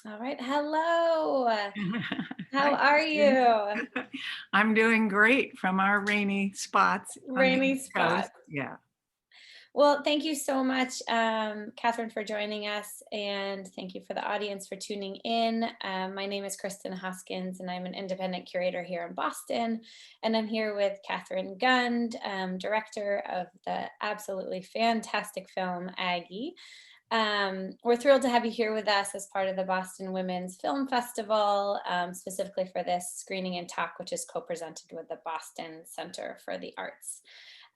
All right. Hello. How Hi, are Kristen. you? I'm doing great from our rainy spots on the Rainy East Coast. spot. Yeah. Well, thank you so much, Catherine, for joining us. And thank you for the audience for tuning in. My name is Kristen Hoskins, and I'm an independent curator here in Boston. And I'm here with Catherine Gund, director of the absolutely fantastic film Aggie. We're thrilled to have you here with us as part of the Boston Women's Film Festival, specifically for this screening and talk, which is co-presented with the Boston Center for the Arts.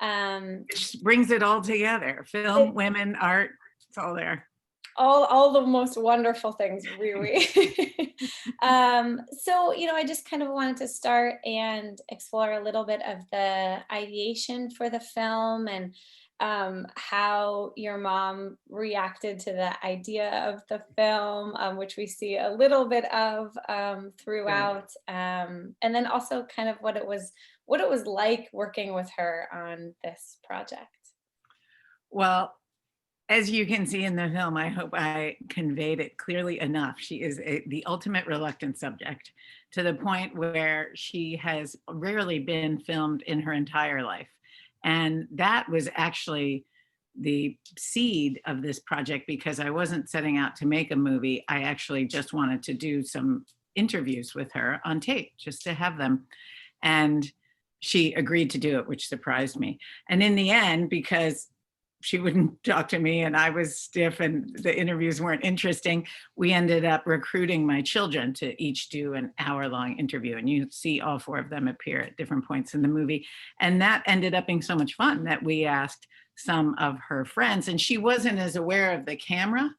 Um, Which brings it all together. it, Film, women, art, it's all there. all the most wonderful things, really. So, I just kind of wanted to start and explore a little bit of the ideation for the film and how your mom reacted to the idea of the film, which we see a little bit of Good. throughout, and then also kind of what it was like working with her on this project. Well, as you can see in the film, I hope I conveyed it clearly enough. She is the ultimate reluctant subject to the point where she has rarely been filmed in her entire life. And that was actually the seed of this project because I wasn't setting out to make a movie. I actually just wanted to do some interviews with her on tape just to have them. And she agreed to do it, which surprised me. And in the end, because she wouldn't talk to me and I was stiff and the interviews weren't interesting, we ended up recruiting my children to each do an hour-long interview. And you see all four of them appear at different points in the movie. And that ended up being so much fun that we asked some of her friends, and she wasn't as aware of the camera.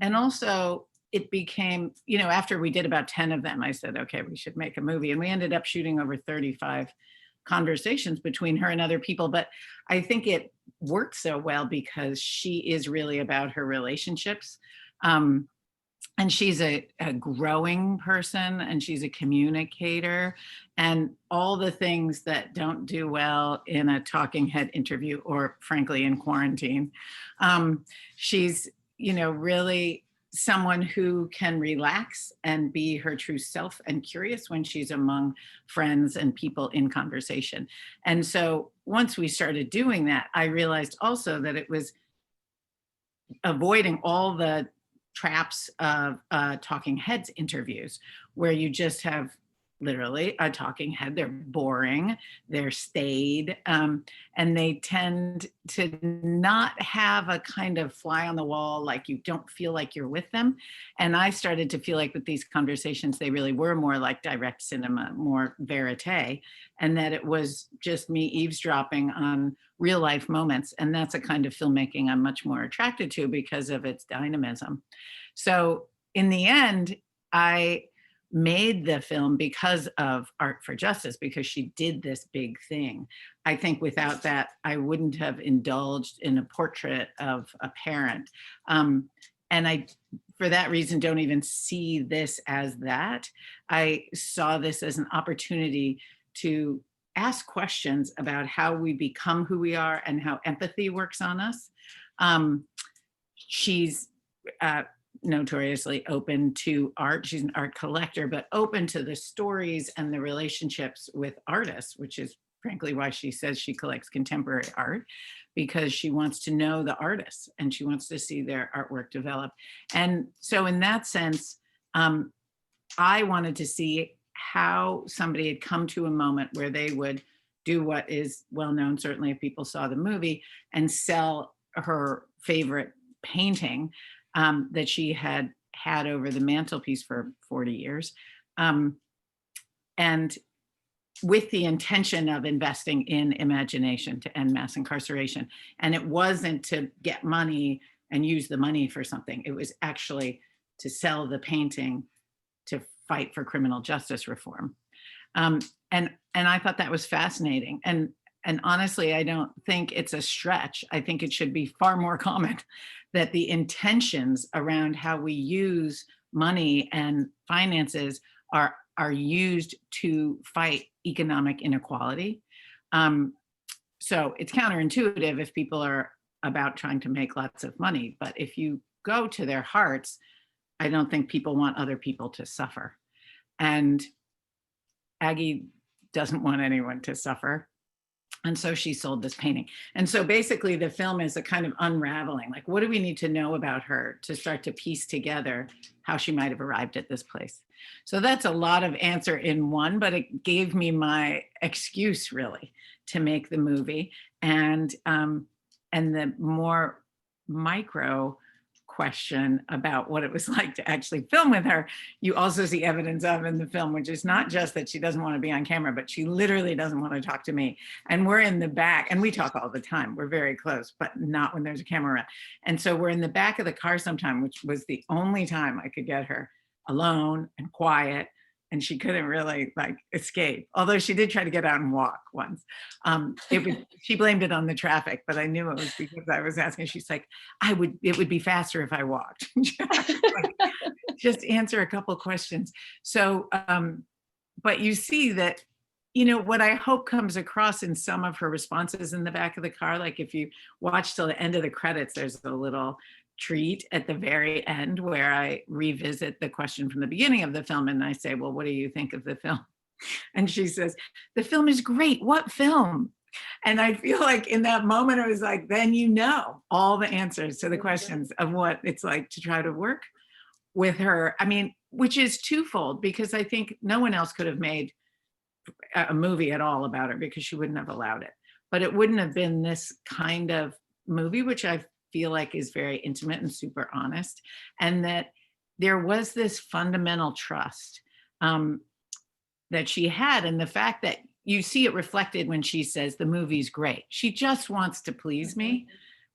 And also it became, after we did about 10 of them, I said, okay, we should make a movie. And we ended up shooting over 35 conversations between her and other people. But I think it worked so well because she is really about her relationships. And she's a growing person and she's a communicator and all the things that don't do well in a talking head interview or frankly in quarantine. She's, really someone who can relax and be her true self and curious when she's among friends and people in conversation. And so once we started doing that, I realized also that it was avoiding all the traps of talking heads interviews where you just have literally a talking head. They're boring, they're staid, and they tend to not have a kind of fly on the wall, like you don't feel like you're with them. And I started to feel like with these conversations, they really were more like direct cinema, more verite, and that it was just me eavesdropping on real life moments. And that's a kind of filmmaking I'm much more attracted to because of its dynamism. So in the end, I made the film because of Art for Justice, because she did this big thing. I think without that, I wouldn't have indulged in a portrait of a parent. And I, for that reason, don't even see this as that. I saw this as an opportunity to ask questions about how we become who we are and how empathy works on us. She's notoriously open to art. She's an art collector, but open to the stories and the relationships with artists, which is frankly why she says she collects contemporary art, because she wants to know the artists and she wants to see their artwork develop. And so in that sense, I wanted to see how somebody had come to a moment where they would do what is well known, certainly if people saw the movie, and sell her favorite painting that she had had over the mantelpiece for 40 years. And with the intention of investing in imagination to end mass incarceration. And it wasn't to get money and use the money for something. It was actually to sell the painting to fight for criminal justice reform. And I thought that was fascinating. And honestly, I don't think it's a stretch. I think it should be far more common that the intentions around how we use money and finances are used to fight economic inequality. So it's counterintuitive if people are about trying to make lots of money, but if you go to their hearts, I don't think people want other people to suffer. And Aggie doesn't want anyone to suffer. And so she sold this painting. And so basically the film is a kind of unraveling, like, what do we need to know about her to start to piece together how she might have arrived at this place? So that's a lot of answer in one, but it gave me my excuse really to make the movie. And the more micro question about what it was like to actually film with her, you also see evidence of in the film, which is not just that she doesn't want to be on camera, but she literally doesn't want to talk to me. And we're in the back, and we talk all the time. We're very close, but not when there's a camera around. And so we're in the back of the car sometime, which was the only time I could get her alone and quiet. And she couldn't really like escape, although she did try to get out and walk once. She blamed it on the traffic, but I knew it was because I was asking. She's like, it would be faster if I walked. Like, just answer a couple questions. So, but you see that, what I hope comes across in some of her responses in the back of the car, like if you watch till the end of the credits, there's a little treat at the very end where I revisit the question from the beginning of the film and I say, well, what do you think of the film? And she says, the film is great. What film? And I feel like in that moment, I was like, then all the answers to the questions of what it's like to try to work with her. I mean, which is twofold, because I think no one else could have made a movie at all about her because she wouldn't have allowed it. But it wouldn't have been this kind of movie, which I feel like is very intimate and super honest. And that there was this fundamental trust that she had. And the fact that you see it reflected when she says the movie's great. She just wants to please me,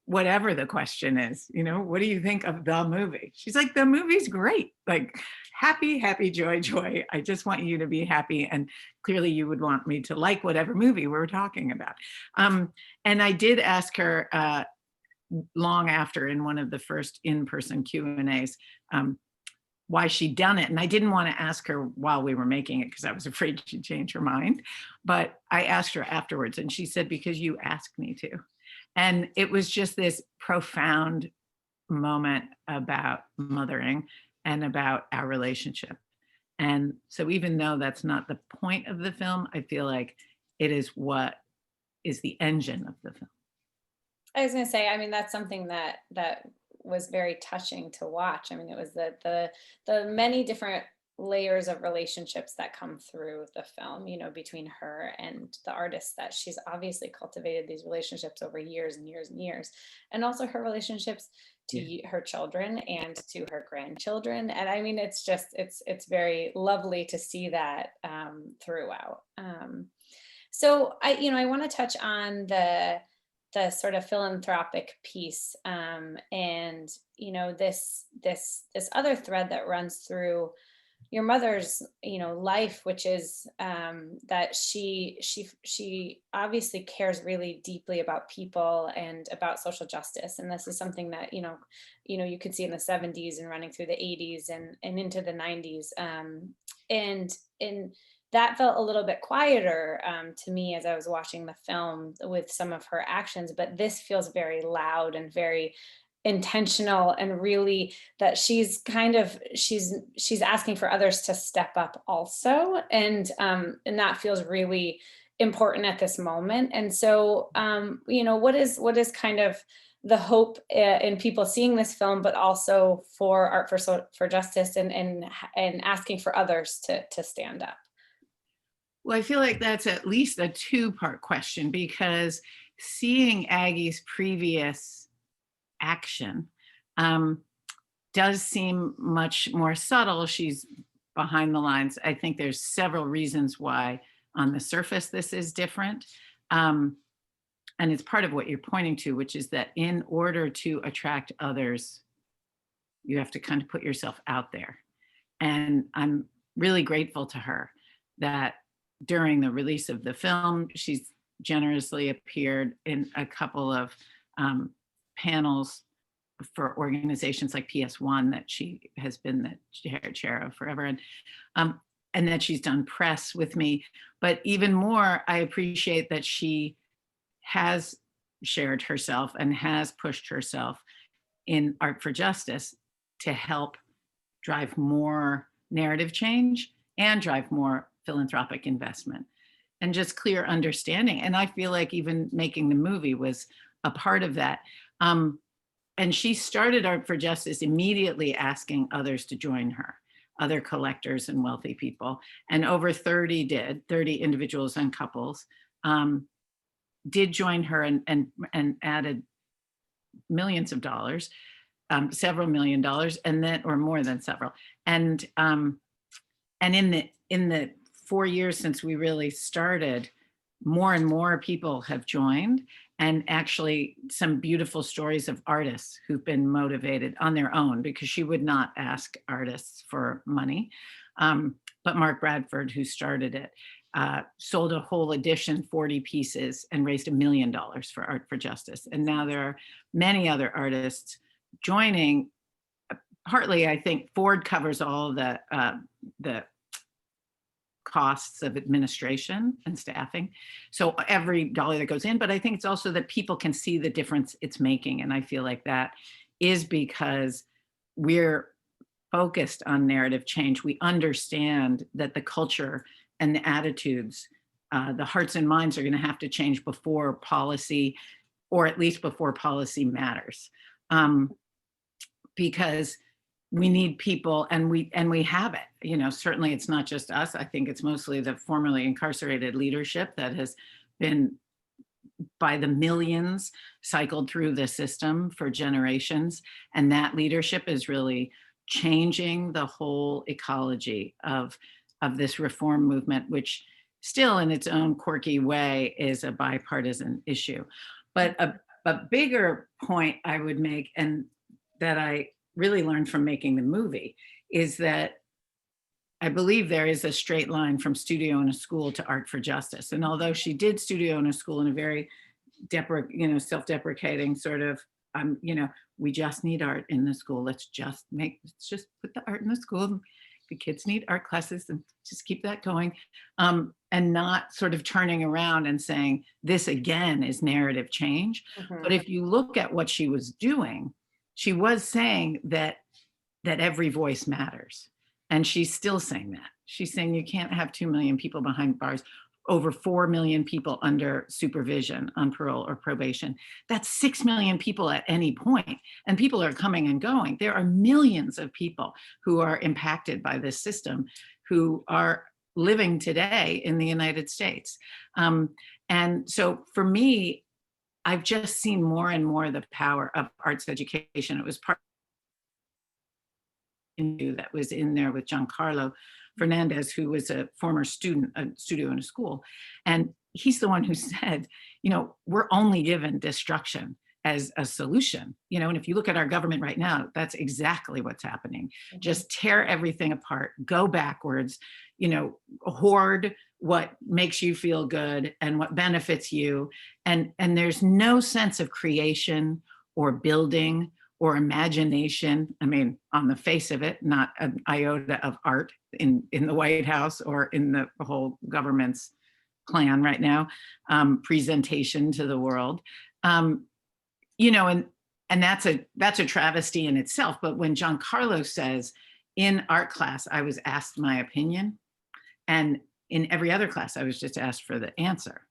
whatever the question is. What do you think of the movie? She's like, the movie's great. Like, happy, happy, joy, joy. I just want you to be happy. And clearly you would want me to like whatever movie we're talking about. And I did ask her long after in one of the first in-person Q&As why she'd done it. And I didn't want to ask her while we were making it because I was afraid she'd change her mind. But I asked her afterwards and she said, because you asked me to. And it was just this profound moment about mothering and about our relationship. And so even though that's not the point of the film, I feel like it is what is the engine of the film. I was going to say, I mean, that's something that was very touching to watch. I mean, it was the many different layers of relationships that come through the film, between her and the artist, that she's obviously cultivated these relationships over years and years and years, and also her relationships to her children and to her grandchildren. And I mean, it's just, it's very lovely to see that throughout. So I want to touch on the sort of philanthropic piece, and this other thread that runs through your mother's life, which is that she obviously cares really deeply about people and about social justice. And this is something that you could see in the 70s and running through the 80s and into the 90s, and that felt a little bit quieter to me as I was watching the film with some of her actions, but this feels very loud and very intentional, and really that she's asking for others to step up also, and that feels really important at this moment. And so what is kind of the hope in people seeing this film, but also for Art for Justice, and asking for others to stand up? Well, I feel like that's at least a two-part question, because seeing Aggie's previous action does seem much more subtle. She's behind the lines. I think there's several reasons why on the surface this is different. And it's part of what you're pointing to, which is that in order to attract others, you have to kind of put yourself out there. And I'm really grateful to her that during the release of the film, she's generously appeared in a couple of panels for organizations like PS1 that she has been the chair of forever, and that she's done press with me. But even more, I appreciate that she has shared herself and has pushed herself in Art for Justice to help drive more narrative change and drive more philanthropic investment and just clear understanding. And I feel like even making the movie was a part of that. And she started Art for Justice immediately asking others to join her, other collectors and wealthy people. And over 30 individuals and couples did join her and added millions of dollars, several $1,000,000, and then, or more than several. And in the 4 years since we really started, more and more people have joined, and actually some beautiful stories of artists who've been motivated on their own, because she would not ask artists for money. But Mark Bradford, who started it, sold a whole edition, 40 pieces, and raised $1 million for Art for Justice. And now there are many other artists joining. Partly, I think Ford covers all the costs of administration and staffing, so every dollar that goes in. But I think it's also that people can see the difference it's making. And I feel like that is because we're focused on narrative change. We understand that the culture and the attitudes, the hearts and minds are going to have to change before policy, or at least before policy matters. Because we need people, and we have it. You know, certainly it's not just us. I think it's mostly the formerly incarcerated leadership that has been, by the millions, cycled through the system for generations. And that leadership is really changing the whole ecology of this reform movement, which still in its own quirky way is a bipartisan issue. But a bigger point I would make, and that I really learned from making the movie, is that I believe there is a straight line from Studio in a School to Art for Justice. And although she did Studio in a School in a very self-deprecating sort of, we just need art in the school. Let's just put the art in the school. The kids need art classes, and just keep that going. And not sort of turning around and saying, this again is narrative change. Mm-hmm. But if you look at what she was doing, she was saying that every voice matters. And she's still saying that. She's saying you can't have 2 million people behind bars, over 4 million people under supervision on parole or probation. That's 6 million people at any point. And people are coming and going. There are millions of people who are impacted by this system who are living today in the United States. And so for me, I've just seen more and more the power of arts education. It was part that was in there with Giancarlo Fernandez, who was a former student, a Studio in a School. And he's the one who said, we're only given destruction as a solution, and if you look at our government right now, that's exactly what's happening. Mm-hmm. Just tear everything apart, go backwards, hoard what makes you feel good and what benefits you. And there's no sense of creation or building or imagination. I mean, on the face of it, not an iota of art in the White House or in the whole government's plan right now, presentation to the world. And that's a travesty in itself. But when Giancarlo says, in art class, I was asked my opinion, and in every other class, I was just asked for the answer,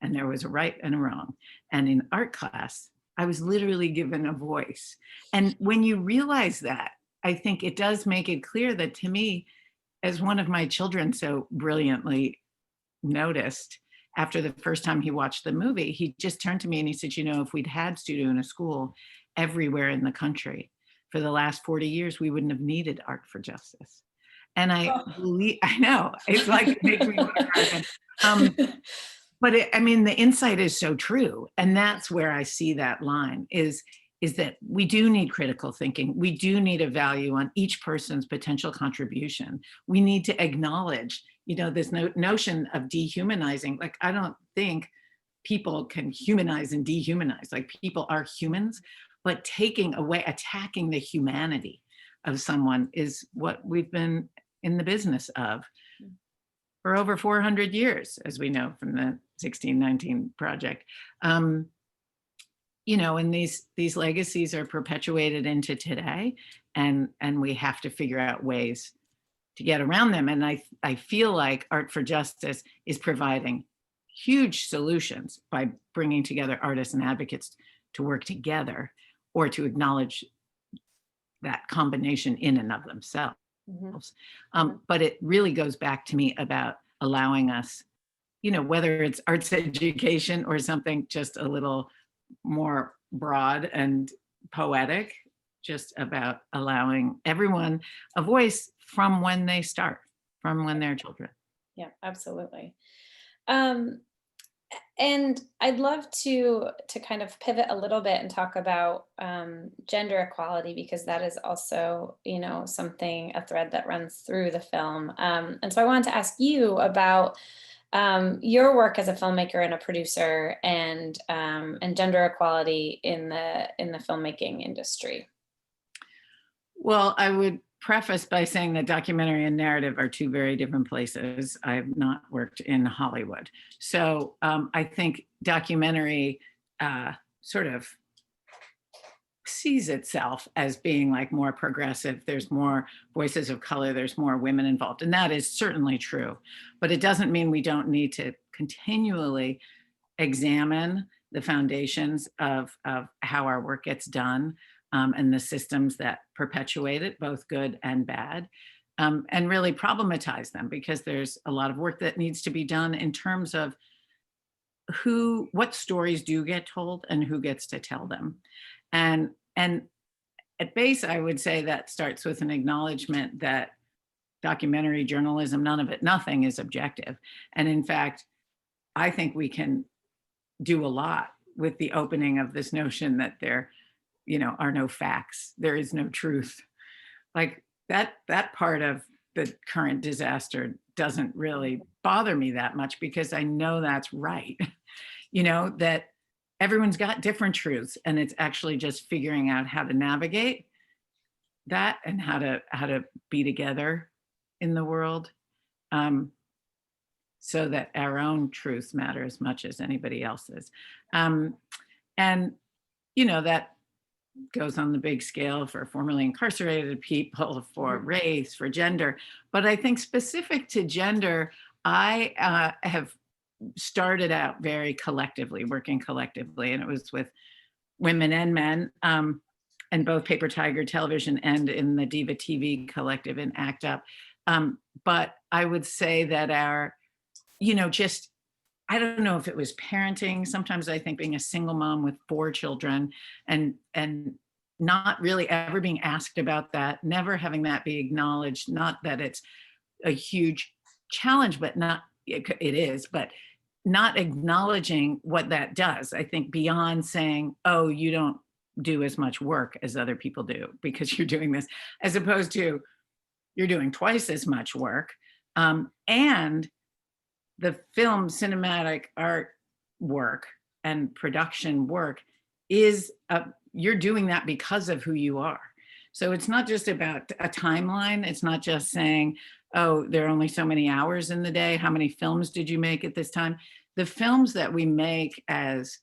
and there was a right and a wrong. And in art class, I was literally given a voice. And when you realize that, I think it does make it clear that, to me, as one of my children so brilliantly noticed, after the first time he watched the movie, he just turned to me and he said, if we'd had Studio in a School everywhere in the country for the last 40 years, we wouldn't have needed Art for Justice. And I know, it's like, it makes me want to cry. But the insight is so true. And that's where I see that line is that we do need critical thinking. We do need a value on each person's potential contribution. We need to acknowledge, this notion of dehumanizing. Like, I don't think people can humanize and dehumanize. Like, people are humans, but attacking the humanity of someone is what we've been in the business of for over 400 years, as we know from the 1619 Project. And these legacies are perpetuated into today. and we have to figure out ways to get around them. And I feel like Art for Justice is providing huge solutions by bringing together artists and advocates to work together, or to acknowledge that combination in and of themselves. But it really goes back to me about allowing us, whether it's arts education or something just a little more broad and poetic, just about allowing everyone a voice from when they start, from when they're children. Yeah, absolutely. And I'd love to kind of pivot a little bit and talk about gender equality, because that is also, something, a thread that runs through the film. And so I wanted to ask you about your work as a filmmaker and a producer, and gender equality in the filmmaking industry. Well, I would preface by saying that documentary and narrative are two very different places. I've not worked in Hollywood. So I think documentary sort of sees itself as being like more progressive. There's more voices of color, there's more women involved. And that is certainly true. But it doesn't mean we don't need to continually examine the foundations of how our work gets done, and the systems that perpetuate it, both good and bad, and really problematize them, because there's a lot of work that needs to be done in terms of what stories do get told and who gets to tell them. And at base, I would say that starts with an acknowledgement that documentary journalism, nothing is objective. And in fact, I think we can do a lot with the opening of this notion that there are no facts, there is no truth. Like that part of the current disaster doesn't really bother me that much, because I know that's right. That everyone's got different truths, and it's actually just figuring out how to navigate that and how to be together in the world, so that our own truths matter as much as anybody else's. And that goes on the big scale for formerly incarcerated people, for race, for gender. But I think specific to gender, I have started out very working collectively, and it was with women and men, and both Paper Tiger Television and in the Diva TV collective in ACT UP. But I would say that our, I don't know if it was parenting. Sometimes I think being a single mom with 4 children and not really ever being asked about that, never having that be acknowledged, not that it's a huge challenge, but it is, but not acknowledging what that does. I think beyond saying, oh, you don't do as much work as other people do because you're doing this, as opposed to you're doing twice as much work. And the film, cinematic art work and production work is, you're doing that because of who you are. So it's not just about a timeline. It's not just saying, oh, there are only so many hours in the day. How many films did you make at this time? The films that we make as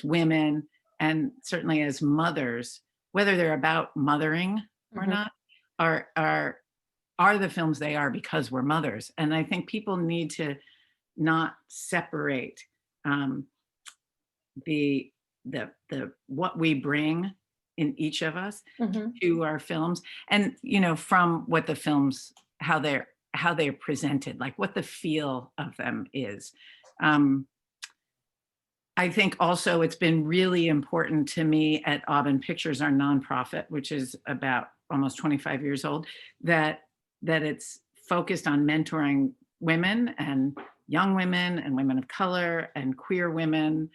women, and certainly as mothers, whether they're about mothering or not, are the films they are because we're mothers. And I think people need to not separate the what we bring in each of us to our films, and from what the films, how they're presented, like what the feel of them is. I think also it's been really important to me at Auburn Pictures, our nonprofit, which is about almost 25 years old, that it's focused on mentoring women and young women and women of color and queer women,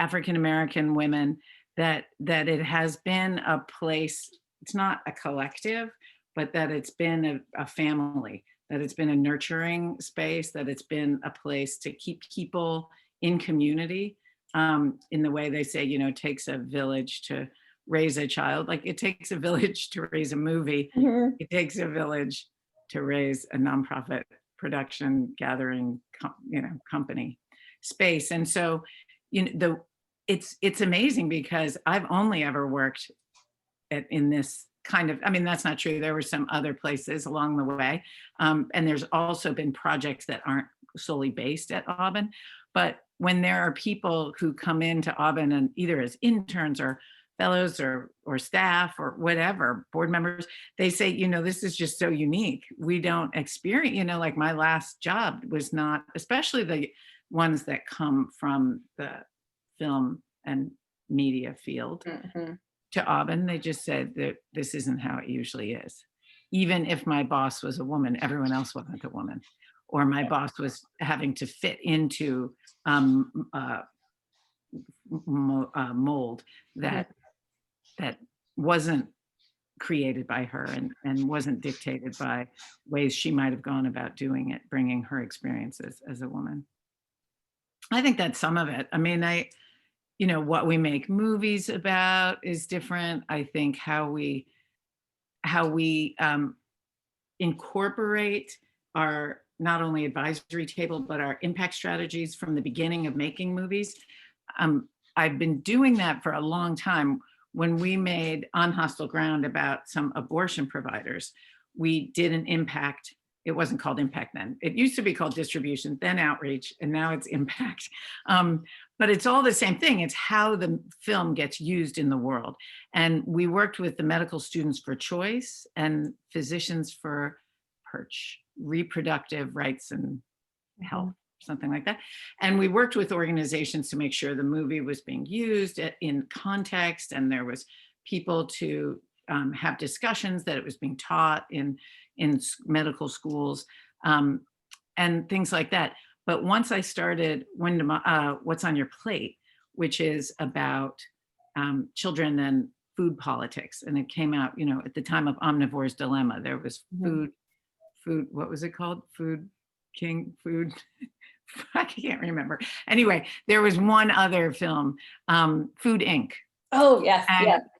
African-American women, that it has been a place, it's not a collective, but that it's been a family, that it's been a nurturing space, that it's been a place to keep people in community, in the way they say, it takes a village to raise a child. Like it takes a village to raise a movie. It takes a village to raise a nonprofit production gathering, company space. And so, it's amazing because I've only ever worked in this kind of, I mean, that's not true. There were some other places along the way. And there's also been projects that aren't solely based at Auburn. But when there are people who come into Auburn and either as interns or fellows or staff or whatever, board members, they say, this is just so unique. We don't experience, like my last job was not, especially the ones that come from the film and media field to Auburn, they just said that this isn't how it usually is. Even if my boss was a woman, everyone else wasn't a woman. Or my boss was having to fit into mold that wasn't created by her and wasn't dictated by ways she might have gone about doing it, bringing her experiences as a woman. I think that's some of it. I mean, what we make movies about is different. I think how we incorporate our not only advisory table, but our impact strategies from the beginning of making movies. I've been doing that for a long time. When we made On Hostile Ground about some abortion providers, we did an impact. It wasn't called impact then. It used to be called distribution, then outreach, and now it's impact. But it's all the same thing. It's how the film gets used in the world. And we worked with the Medical Students for Choice and Physicians for Perch, reproductive rights and health, something like that. And we worked with organizations to make sure the movie was being used in context, and there was people to have discussions, that it was being taught in medical schools, and things like that. But once I started What's on Your Plate, which is about children and food politics, and it came out, at the time of Omnivore's Dilemma, there was food, what was it called? Food I can't remember. Anyway, there was one other film, Food Inc. Oh, yes.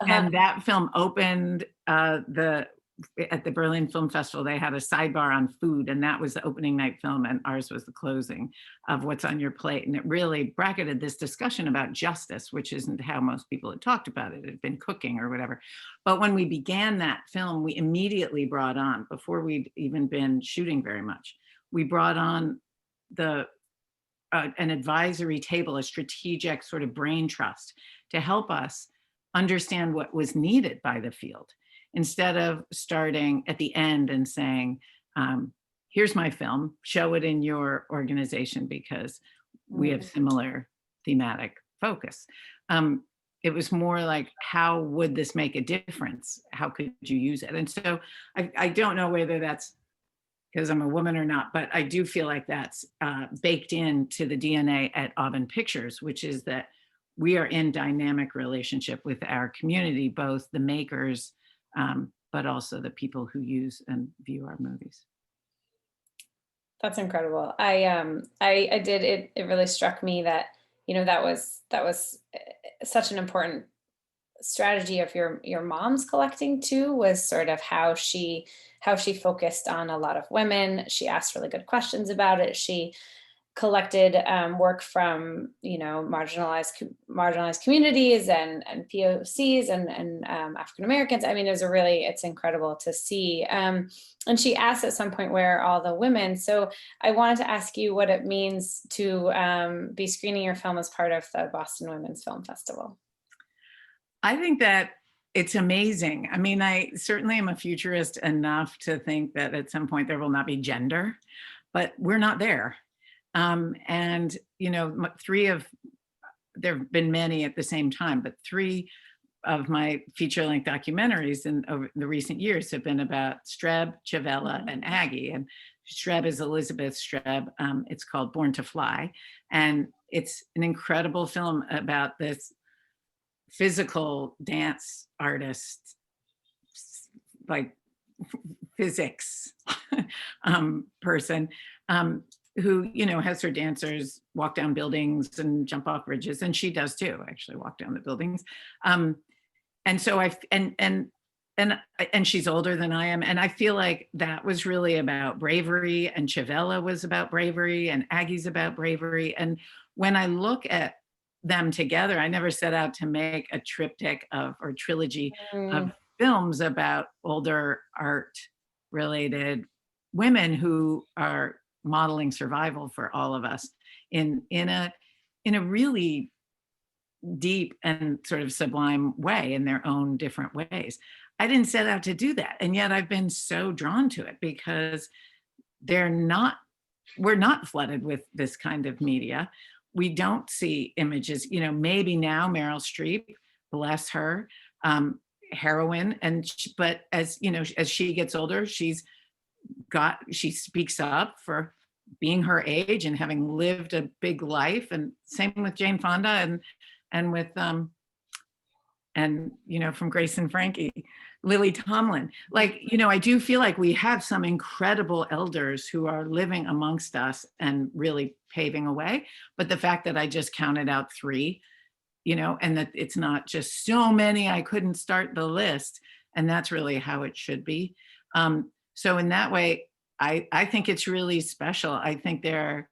And that film opened at the Berlin Film Festival. They had a sidebar on food, and that was the opening night film, and ours was the closing of What's on Your Plate. And it really bracketed this discussion about justice, which isn't how most people had talked about it. It had been cooking or whatever. But when we began that film, we immediately brought on, before we'd even been shooting very much, we brought on an advisory table, a strategic sort of brain trust, to help us understand what was needed by the field, instead of starting at the end and saying, here's my film, show it in your organization because we have similar thematic focus. It was more like, how would this make a difference? How could you use it? And so I don't know whether that's because I'm a woman or not, but I do feel like that's baked into the DNA at Auburn Pictures, which is that we are in dynamic relationship with our community, both the makers, but also the people who use and view our movies. That's incredible. I did, it really struck me that, that was such an important strategy of your mom's collecting too, was sort of how she focused on a lot of women. She asked really good questions about it. She collected work from marginalized communities and POCs and African Americans. I mean, it's incredible to see. And she asked at some point, where are all the women? So I wanted to ask you what it means to be screening your film as part of the Boston Women's Film Festival. I think that it's amazing. I mean, I certainly am a futurist enough to think that at some point there will not be gender, but we're not there. And, there have been many at the same time, but 3 of my feature-length documentaries over the recent years have been about Streb, Chavella, and Aggie. And Streb is Elizabeth Streb. It's called Born to Fly. And it's an incredible film about this physical dance artist, like physics person, who, has her dancers walk down buildings and jump off bridges, and she does too, actually walk down the buildings. And so and she's older than I am, and I feel like that was really about bravery, and Chavella was about bravery, and Aggie's about bravery. And when I look at them together, I never set out to make a triptych or trilogy of films about older art related women who are modeling survival for all of us in a really deep and sort of sublime way in their own different ways. I didn't set out to do that, and yet I've been so drawn to it because they're not we're not flooded with this kind of media. We don't see images, maybe now Meryl Streep, bless her, heroine, but as she gets older, she speaks up for being her age and having lived a big life, and same with Jane Fonda and with and from Grace and Frankie, Lily Tomlin. Like, I do feel like we have some incredible elders who are living amongst us and really paving a way. But the fact that I just counted out 3, and that it's not just so many, I couldn't start the list. And that's really how it should be. So in that way, I think it's really special. I think there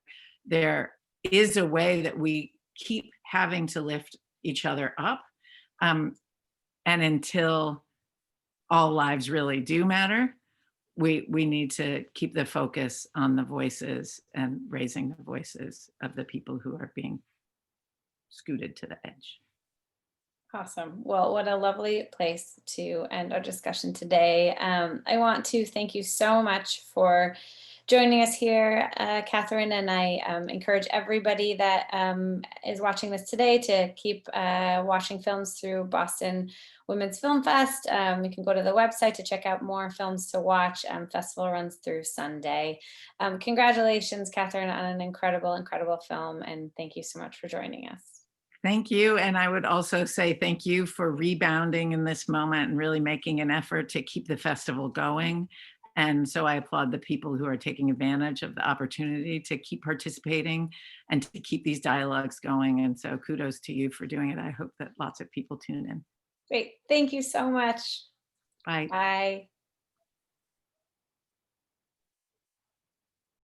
is a way that we keep having to lift each other up. And until all lives really do matter, we need to keep the focus on the voices and raising the voices of the people who are being scooted to the edge. Awesome. Well, what a lovely place to end our discussion today. I want to thank you so much for joining us here, Catherine, and I encourage everybody that is watching this today to keep watching films through Boston Women's Film Fest. You can go to the website to check out more films to watch. Festival runs through Sunday. Congratulations, Catherine, on an incredible film, and thank you so much for joining us. Thank you. And I would also say thank you for rebounding in this moment and really making an effort to keep the festival going. And so I applaud the people who are taking advantage of the opportunity to keep participating and to keep these dialogues going. And so kudos to you for doing it. I hope that lots of people tune in. Great. Thank you so much. Bye. Bye.